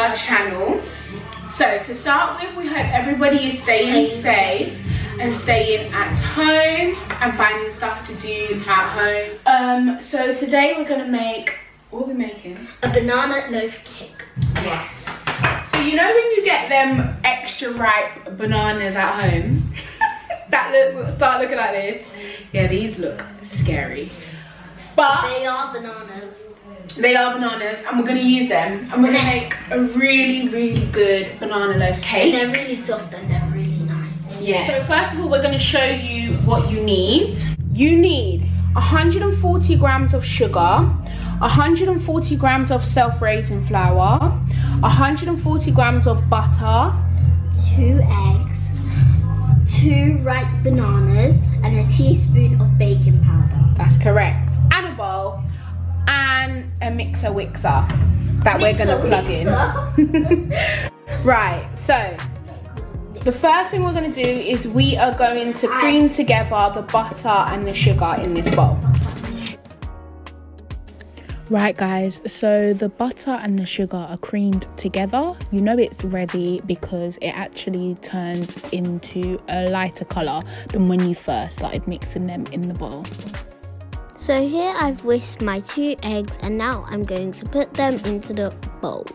our channel. So to start with, we hope everybody is staying safe and staying at home and finding stuff to do at home. So today we're gonna make, what are we making? A banana loaf cake. Yes. So you know when you get them extra ripe bananas at home that start looking like this? Yeah, these look scary. But they are bananas. They are bananas, and we're going to use them. And we're going to make a really, really good banana loaf cake. And they're really soft and they're really nice. Yeah. So first of all, we're going to show you what you need. You need 140 grams of sugar, 140 grams of self-raising flour, 140 grams of butter, 2 eggs, 2 ripe bananas, and a teaspoon of baking powder. That's correct. And a bowl. And a mixer that we're gonna plug in. Right, so the first thing we're gonna do is we are going to cream together the butter and the sugar in this bowl. Right guys, so the butter and the sugar are creamed together. You know it's ready because it actually turns into a lighter colour than when you first started mixing them in the bowl. So here I've whisked my 2 eggs and now I'm going to put them into the bowl.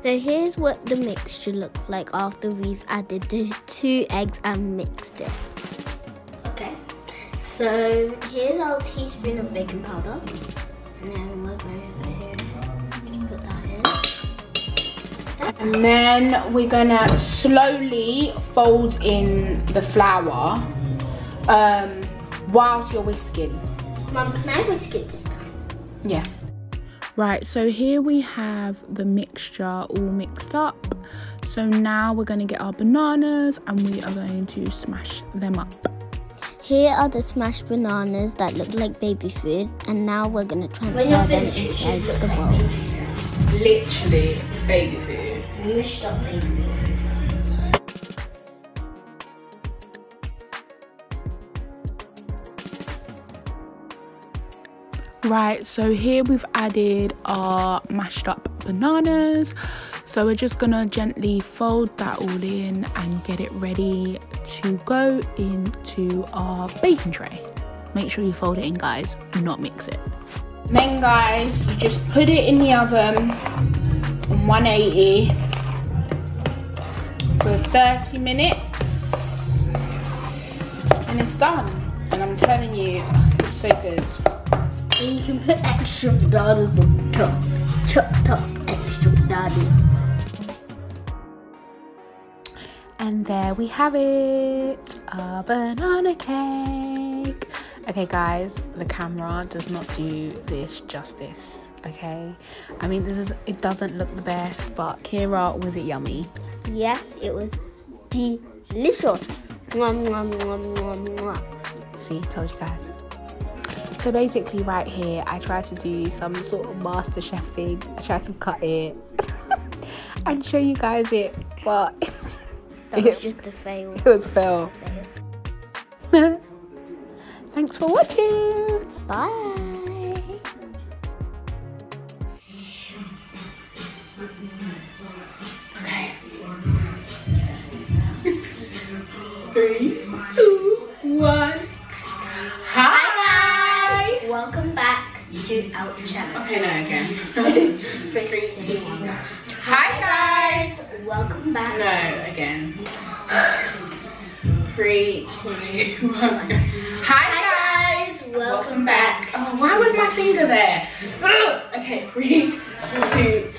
So here's what the mixture looks like after we've added the 2 eggs and mixed it. Okay, so here's our teaspoon of baking powder. And then we're going to put that in. And then we're gonna slowly fold in the flour. Whilst you're whisking. Mum, can I whisk it this time? Yeah. Right, so here we have the mixture all mixed up. So now we're going to get our bananas and we are going to smash them up. Here are the smashed bananas that look like baby food, and now we're going to transfer them inside the bowl. Literally baby food. Mushed up baby food. Right, so here we've added our mashed up bananas. So we're just gonna gently fold that all in and get it ready to go into our baking tray. Make sure you fold it in, guys, not mix it. Then guys, you just put it in the oven on 180 for 30 minutes and it's done. And I'm telling you, it's so good. And you can put extra bananas on top. Chopped up extra bananas. And there we have it, a banana cake. Okay guys, the camera does not do this justice, okay? I mean, it doesn't look the best, but Kira, was it yummy? Yes, it was delicious. Mwah, mwah, mwah, mwah, mwah. See, told you guys. So basically right here, I tried to do some sort of master chef thing. I tried to cut it and show you guys it, but that was just a fail. It was a fail. Thanks for watching. Bye. Okay. 3, 2, 1. Hi. Welcome back to our channel. Okay, no, again. 3, 2, 1. Hi guys. Welcome back. No, again. 3, 2, 1. Hi guys. Welcome back. Oh, why was my finger there? Okay, 3, 2,